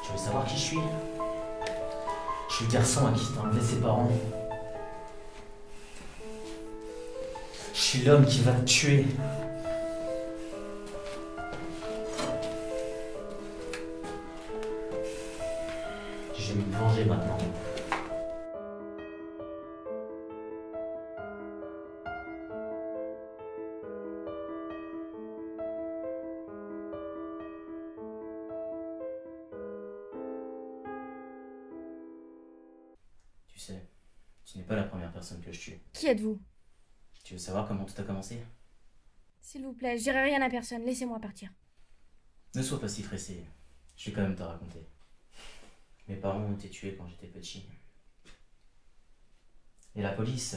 Tu veux savoir qui je suis? Je suis le garçon à qui t'as enlevé ses parents. Je suis l'homme qui va te tuer. Je vais me venger maintenant. Tu sais, tu n'es pas la première personne que je tue. Qui êtes-vous? Tu veux savoir comment tout a commencé? S'il vous plaît, je dirai rien à personne, laissez-moi partir. Ne sois pas si pressé, je vais quand même te raconter. Mes parents ont été tués quand j'étais petit. Et la police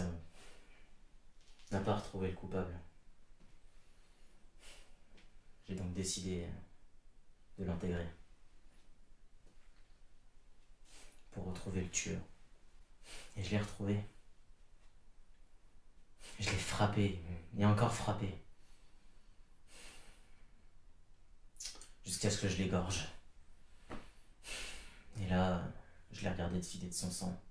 n'a pas retrouvé le coupable. J'ai donc décidé de l'intégrer. Pour retrouver le tueur. Et je l'ai retrouvé. Je l'ai frappé, et encore frappé. Jusqu'à ce que je l'égorge. Et là, je l'ai regardé se vider de son sang.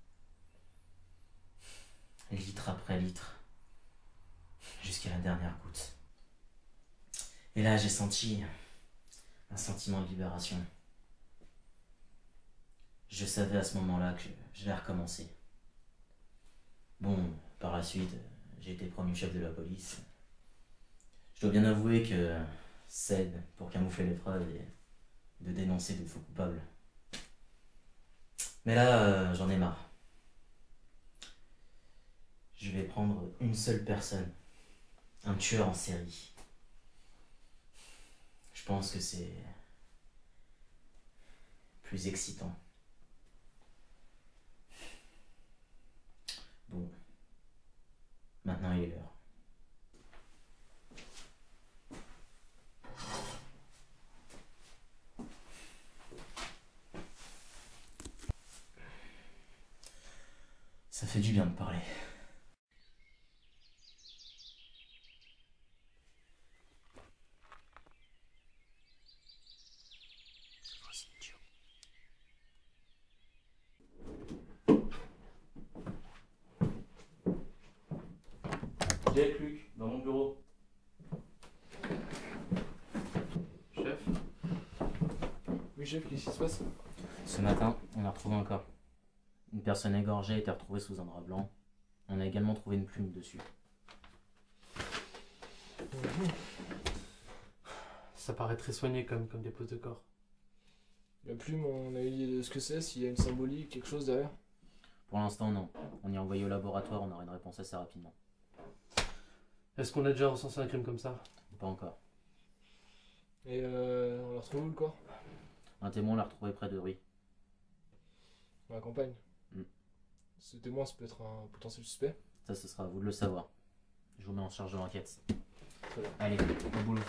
Litre après litre. Jusqu'à la dernière goutte. Et là, j'ai senti un sentiment de libération. Je savais à ce moment-là que je vais recommencer. Bon, par la suite, j'ai été promu chef de la police. Je dois bien avouer que ça aide pour camoufler les preuves et de dénoncer de faux coupables. Mais là, j'en ai marre. Je vais prendre une seule personne, un tueur en série. Je pense que c'est plus excitant. Bon, maintenant il est l'heure. Ça fait du bien de parler. J'ai Luc, dans mon bureau. Chef? Oui, chef, qu'est-ce qui se passe? Ce matin, on a retrouvé un corps. Une personne égorgée a été retrouvée sous un drap blanc. On a également trouvé une plume dessus. Ça paraît très soigné comme dépose de corps. La plume, on a eu idée de ce que c'est, s'il y a une symbolique, quelque chose derrière? Pour l'instant, non. On y a envoyé au laboratoire, on aura une réponse assez rapidement. Est-ce qu'on a déjà recensé un crime comme ça? Pas encore. Et on l'a retrouvé où le corps? Un témoin l'a retrouvé près de Ruy. Dans la campagne. Mm. Ce témoin, ça peut être un potentiel suspect. Ça, ce sera à vous de le savoir. Je vous mets en charge de l'enquête. Très bien. Allez, au boulot.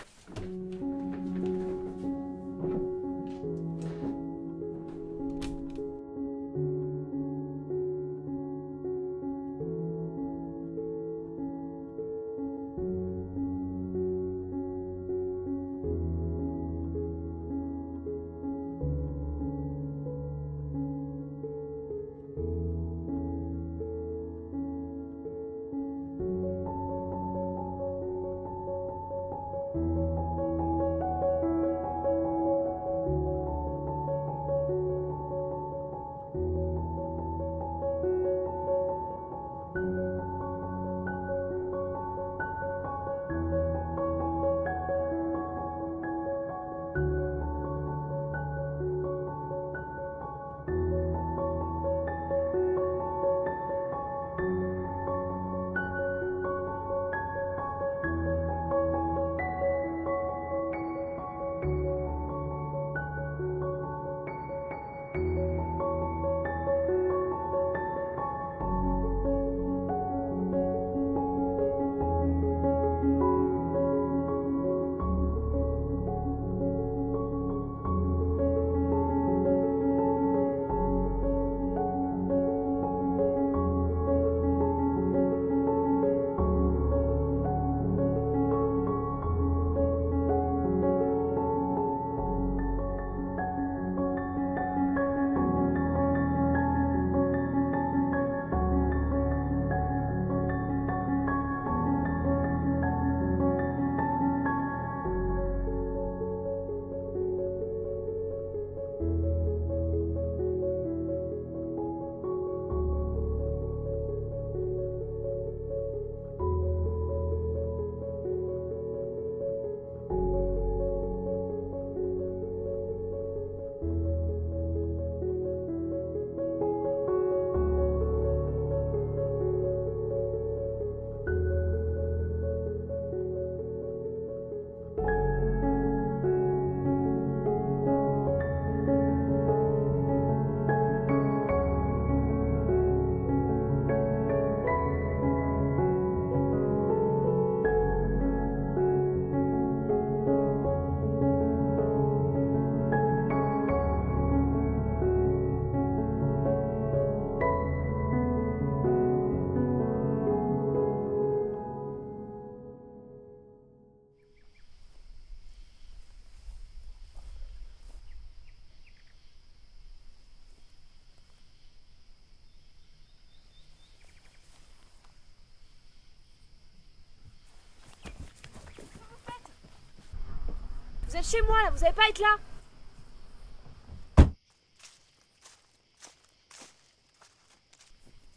êtes chez moi, là, vous savez pas être là.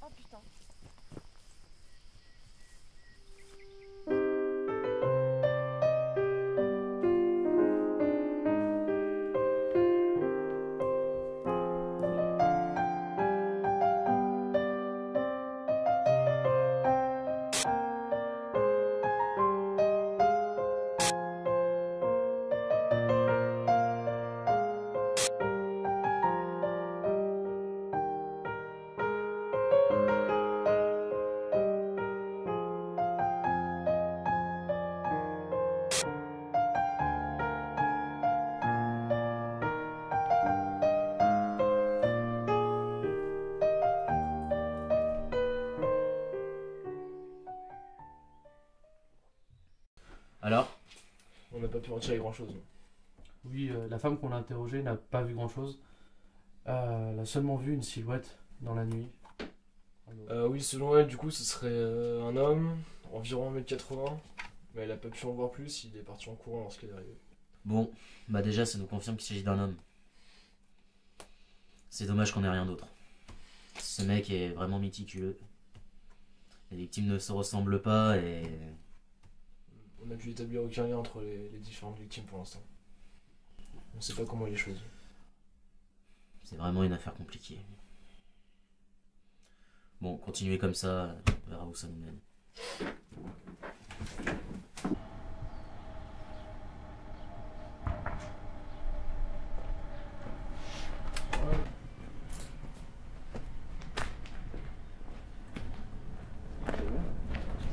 Oh putain. Alors? On n'a pas pu en tirer grand chose. Oui, la femme qu'on a interrogée n'a pas vu grand-chose. Elle a seulement vu une silhouette dans la nuit. Oui, selon elle, du coup, ce serait un homme, environ 1m80. Mais elle a pas pu en voir plus, il est parti en courant lorsqu'elle est arrivée. Bon, bah déjà ça nous confirme qu'il s'agit d'un homme. C'est dommage qu'on ait rien d'autre. Ce mec est vraiment méticuleux. Les victimes ne se ressemblent pas et... On n'a pu établir aucun lien entre les différentes victimes pour l'instant. On sait pas comment il est choisi. c'est vraiment une affaire compliquée. Bon, continuez comme ça, on verra où ça nous mène.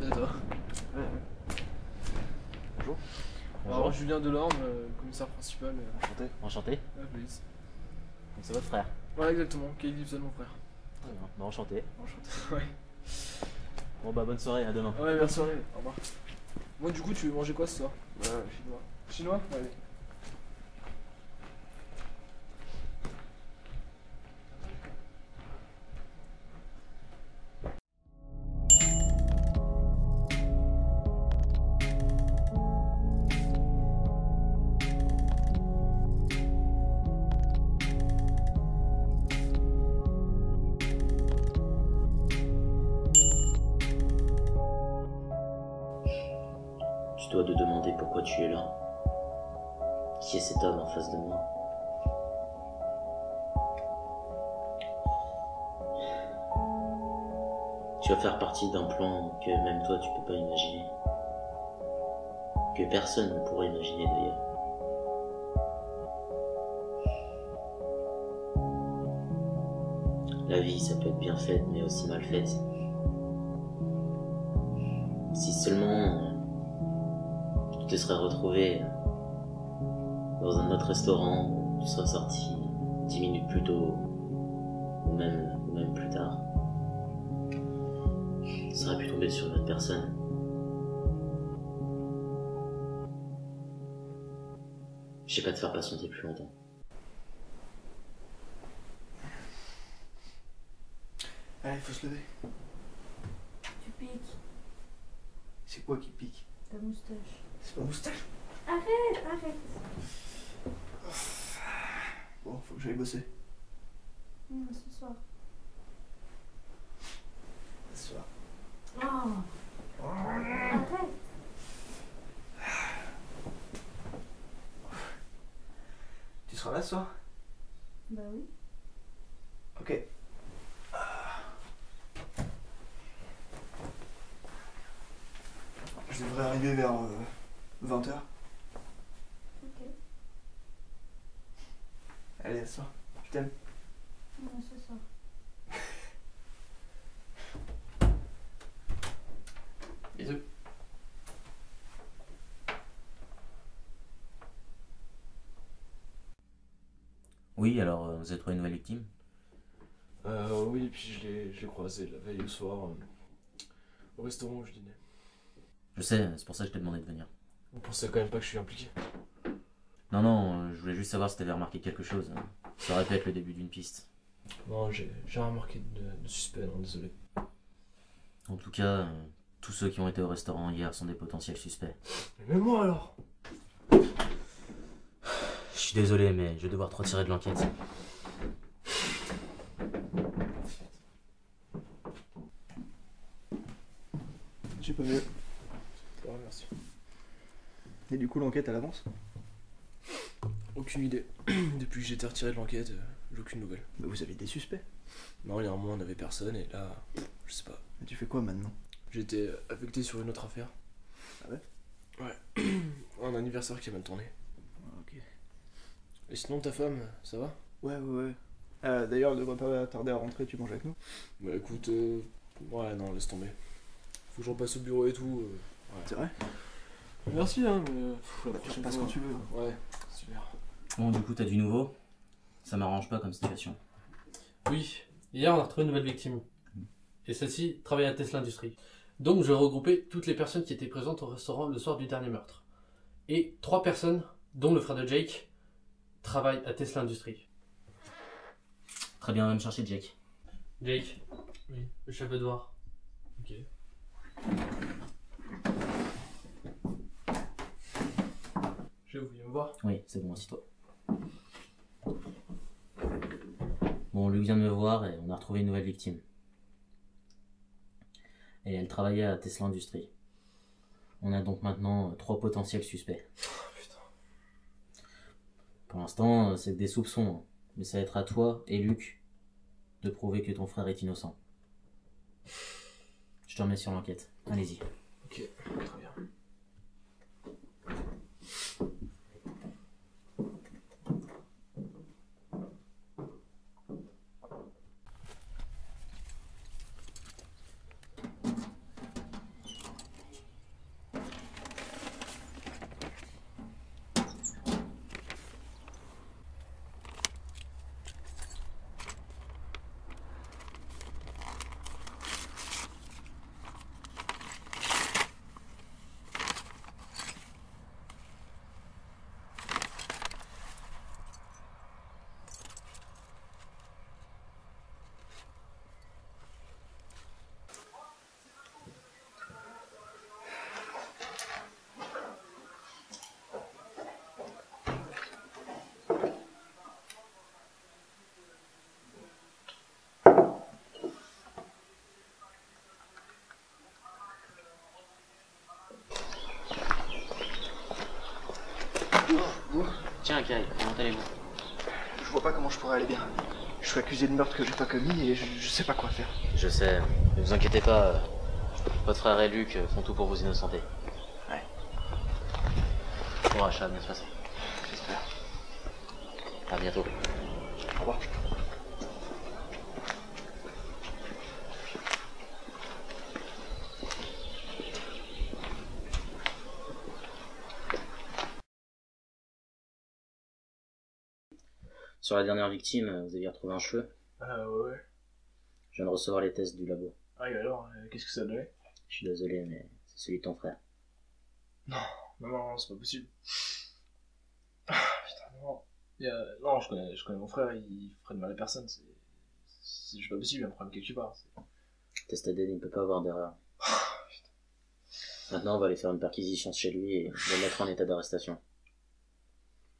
C'est toi. Bonjour. Alors, Julien Delorme, commissaire principal. Enchanté. Enchanté. La police. Donc c'est votre frère. Ouais, exactement. Kelly Gibson, mon frère. Très bien. Bah, enchanté. Enchanté. Ouais. Bon bah bonne soirée, à demain. Ouais, merci. Au revoir. Moi, du coup, tu veux manger quoi ce soir? Chinois. Chinois? Ouais, allez. Tu dois te demander pourquoi tu es là. Qui est cet homme en face de moi? Tu vas faire partie d'un plan que même toi tu peux pas imaginer. Que personne ne pourrait imaginer d'ailleurs. La vie, ça peut être bien faite, mais aussi mal faite. Si seulement tu te serais retrouvé dans un autre restaurant où tu serais sorti 10 minutes plus tôt, ou même plus tard, tu serais pu tomber sur une autre personne. Je sais pas te faire patienter plus longtemps. Allez, faut se lever. Tu piques. C'est quoi qui pique? Ta moustache. C'est pas moustache. Arrête, arrête. Bon, faut que j'aille bosser. Non, ce soir. Ce soir. Oh. Arrête. Tu seras là ce soir? Bah oui. Ok. Je devrais arriver vers 20h. Ok. Allez, à ce soir. Je t'aime. Non, ce soir. Bisous. Oui, alors vous avez trouvé une nouvelle victime? Oui, et puis je l'ai croisé la veille au soir au restaurant où je dînais. Je sais, c'est pour ça que je t'ai demandé de venir. Vous pensez quand même pas que je suis impliqué? Non, non, je voulais juste savoir si t'avais remarqué quelque chose. Ça aurait pu être le début d'une piste. Non, j'ai rien remarqué de suspect, non, désolé. En tout cas, tous ceux qui ont été au restaurant hier sont des potentiels suspects. Mais même moi alors! suis désolé, mais je vais devoir te retirer de l'enquête. J'ai pas vu. Ouais, merci. Et du coup, l'enquête, elle avance? Aucune idée. Depuis que j'ai été retiré de l'enquête, j'ai aucune nouvelle. Bah, vous avez des suspects. Non, il y a un moment, on n'avait personne, et là, je sais pas. Et tu fais quoi maintenant? J'ai été affecté sur une autre affaire. Ah ouais? Ouais. Un anniversaire qui a mal tourné. Ah, ok. Et sinon, ta femme, ça va? Ouais, ouais, ouais. D'ailleurs, elle devrait pas tarder à rentrer, tu manges avec nous? Bah écoute, ouais, non, laisse tomber. Faut que je repasse au bureau et tout. Ouais. C'est vrai? Merci, hein, mais la Tu prochaine passes fois. quand tu veux. Ouais, super. Bon, du coup, t'as du nouveau? Ça m'arrange pas comme situation. Oui, hier on a retrouvé une nouvelle victime. Et celle-ci travaille à Tesla Industries. Donc je vais regrouper toutes les personnes qui étaient présentes au restaurant le soir du dernier meurtre. Et 3 personnes, dont le frère de Jake, travaillent à Tesla Industries. Très bien, va me chercher Jake. Jake, Oui. le chef de devoir. Ok. Je vais vous venir me voir. Oui, c'est bon, assis-toi. Bon, Luc vient de me voir et on a retrouvé une nouvelle victime. Et elle travaillait à Tesla Industries. On a donc maintenant 3 potentiels suspects. Oh putain. Pour l'instant, c'est que des soupçons, hein. Mais ça va être à toi et Luc de prouver que ton frère est innocent. Je te remets sur l'enquête. Allez-y. Ok, très bien. Tiens, Kai, comment allez-vous? Je vois pas comment je pourrais aller bien. Je suis accusé de meurtre que j'ai pas commis et je sais pas quoi faire. Je sais, ne vous inquiétez pas. Votre frère et Luc font tout pour vous innocenter. Ouais. Courage, ça va bien se passer. J'espère. À bientôt. Au revoir. Sur la dernière victime, vous aviez retrouvé un cheveu. Ah ouais. Je viens de recevoir les tests du labo. Ah et alors, qu'est-ce que ça donnait? Je suis désolé, mais c'est celui de ton frère. Non, non, c'est pas possible. Ah, putain, non. Non, je connais mon frère, il ferait de mal à personne, c'est juste pas possible, il y a un problème quelque part. Test ADN, il ne peut pas avoir d'erreur. Maintenant, on va aller faire une perquisition chez lui et on va le mettre en état d'arrestation.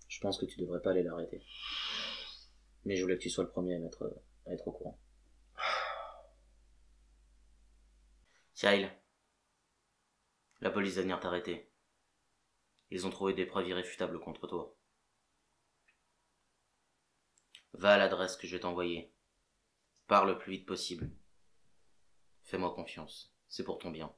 Je pense que tu devrais pas aller l'arrêter. Mais je voulais que tu sois le premier à être au courant. Kyle, la police va venir t'arrêter. Ils ont trouvé des preuves irréfutables contre toi. Va à l'adresse que je vais t'envoyer. Pars le plus vite possible. Fais-moi confiance, c'est pour ton bien.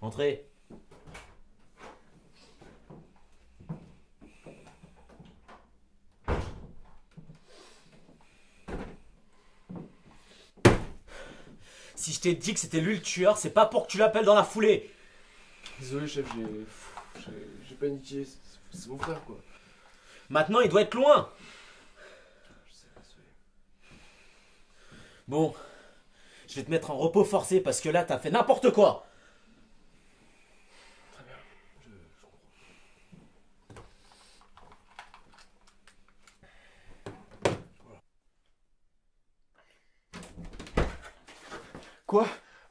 Entrez. Si je t'ai dit que c'était lui le tueur, c'est pas pour que tu l'appelles dans la foulée. Désolé, chef, j'ai paniqué. C'est mon frère, quoi. Maintenant, il doit être loin. Je sais, désolé. Bon, je vais te mettre en repos forcé parce que là, t'as fait n'importe quoi. Très bien, je comprends. Quoi?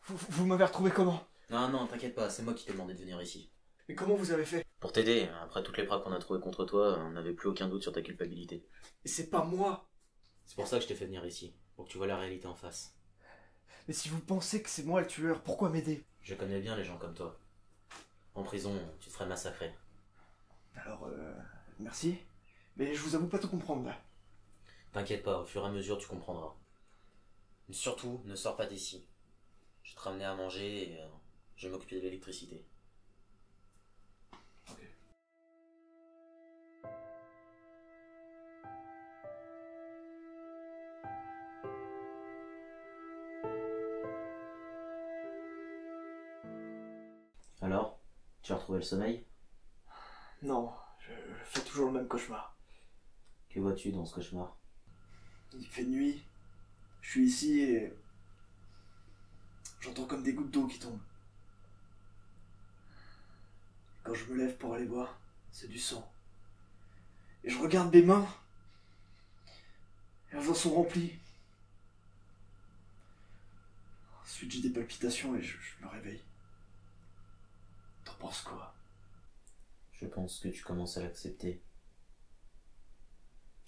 Vous m'avez retrouvé comment? Non, non, t'inquiète pas, c'est moi qui t'ai demandé de venir ici. Mais comment vous avez fait? Pour t'aider, après toutes les preuves qu'on a trouvées contre toi, on n'avait plus aucun doute sur ta culpabilité. Mais c'est pas moi! C'est pour ça que je t'ai fait venir ici, pour que tu vois la réalité en face. Mais si vous pensez que c'est moi le tueur, pourquoi m'aider? Je connais bien les gens comme toi. En prison, tu te ferais massacrer. Alors, merci. Mais je vous avoue pas tout comprendre là. T'inquiète pas, au fur et à mesure tu comprendras. Mais surtout, ne sors pas d'ici. Je vais te ramener à manger et je vais m'occuper de l'électricité. Ok. Alors, tu as retrouvé le sommeil? Non, je fais toujours le même cauchemar. Que vois-tu dans ce cauchemar? Il fait nuit, je suis ici et j'entends comme des gouttes d'eau qui tombent. Quand je me lève pour aller voir, c'est du sang. Et je regarde mes mains, et elles en sont remplies. Ensuite j'ai des palpitations et je me réveille. T'en penses quoi? Je pense que tu commences à l'accepter.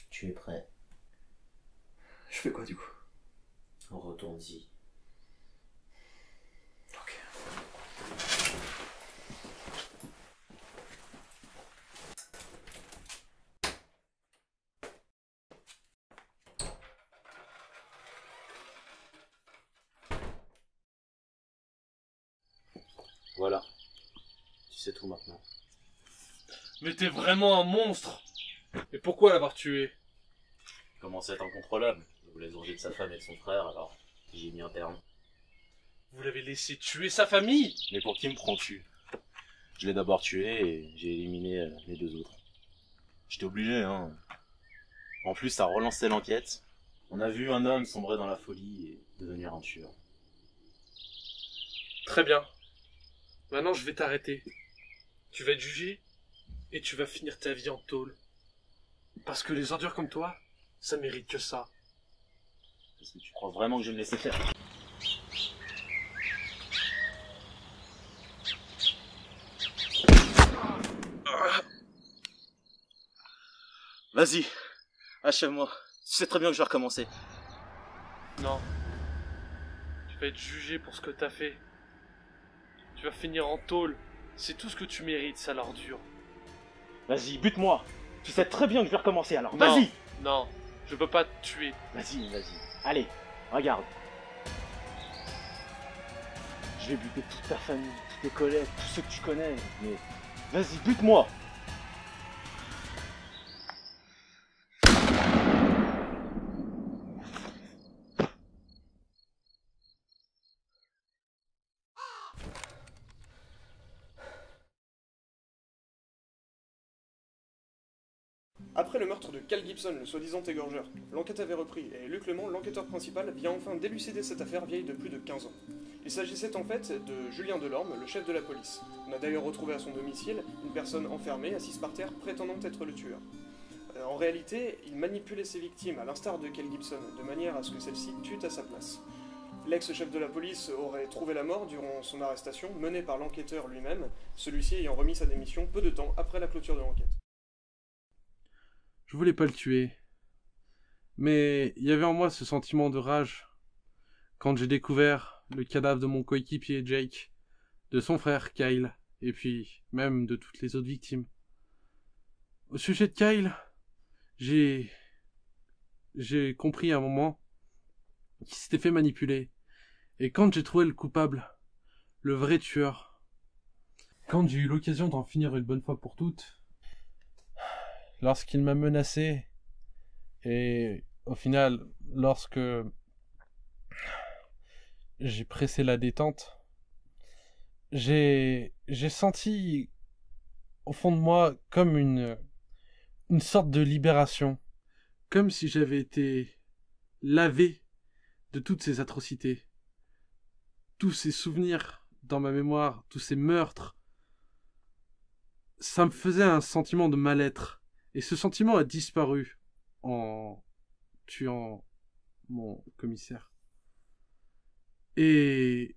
Tu es prêt. Je fais quoi du coup? Retourne-y. Ok. Voilà. Tu sais tout maintenant. Mais t'es vraiment un monstre! Et pourquoi l'avoir tué? Il commençait à être incontrôlable. Il voulait se venger de sa femme et de son frère, alors j'ai mis un terme. Vous l'avez laissé tuer sa famille! Mais pour qui me prends-tu? Je l'ai d'abord tué et j'ai éliminé les deux autres. J'étais obligé, hein. En plus, ça a relancé l'enquête. On a vu un homme sombrer dans la folie et devenir un tueur. Très bien. Maintenant je vais t'arrêter. Tu vas être jugé et tu vas finir ta vie en tôle. Parce que les ordures comme toi, ça mérite que ça. Est-ce que tu crois vraiment que je vais me laisser faire? Vas-y, achève-moi. Tu sais très bien que je vais recommencer. Non. Tu vas être jugé pour ce que t'as fait. Tu vas finir en tôle. C'est tout ce que tu mérites, sale ordure. Vas-y, bute-moi. Tu sais très bien que je vais recommencer, alors Non. vas-y. Non, je peux pas te tuer. Vas-y. Allez, regarde. Je vais buter toute ta famille, tous tes collègues, tous ceux que tu connais. Mais vas-y, bute-moi. Après le meurtre de Cal Gibson, le soi-disant égorgeur, l'enquête avait repris et Luc Lemont, l'enquêteur principal, vient enfin d'élucider cette affaire vieille de plus de 15 ans. Il s'agissait en fait de Julien Delorme, le chef de la police. On a d'ailleurs retrouvé à son domicile une personne enfermée, assise par terre, prétendant être le tueur. En réalité, il manipulait ses victimes, à l'instar de Cal Gibson, de manière à ce que celle-ci tue à sa place. L'ex-chef de la police aurait trouvé la mort durant son arrestation, menée par l'enquêteur lui-même, celui-ci ayant remis sa démission peu de temps après la clôture de l'enquête. Je voulais pas le tuer. Mais il y avait en moi ce sentiment de rage quand j'ai découvert le cadavre de mon coéquipier Jake, de son frère Kyle, et puis même de toutes les autres victimes. Au sujet de Kyle, j'ai compris à un moment qu'il s'était fait manipuler. Et quand j'ai trouvé le coupable, le vrai tueur, quand j'ai eu l'occasion d'en finir une bonne fois pour toutes, lorsqu'il m'a menacé, et au final, lorsque j'ai pressé la détente, j'ai senti au fond de moi comme une sorte de libération, comme si j'avais été lavé de toutes ces atrocités, tous ces souvenirs dans ma mémoire, tous ces meurtres. Ça me faisait un sentiment de mal-être, et ce sentiment a disparu en tuant mon commissaire. Et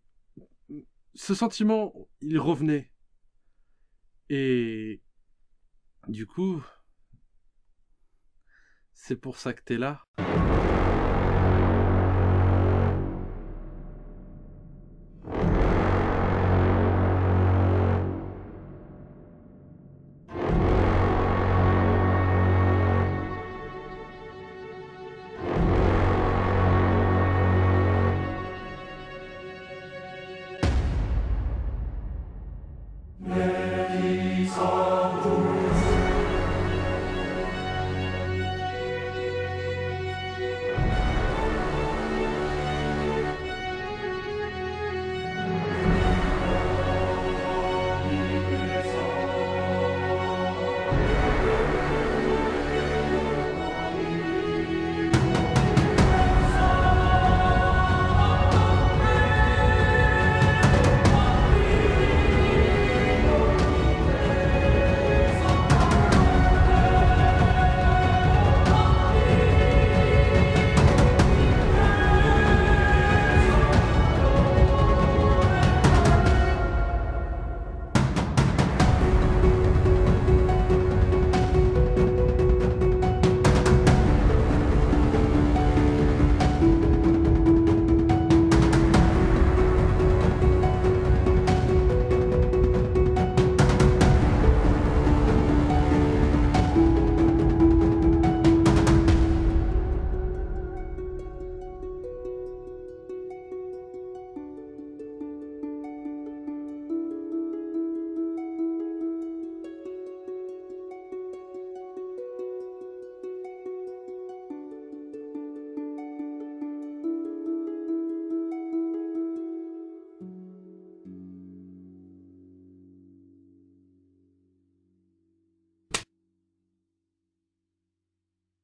ce sentiment, il revenait. Et du coup, c'est pour ça que t'es là. Melissa.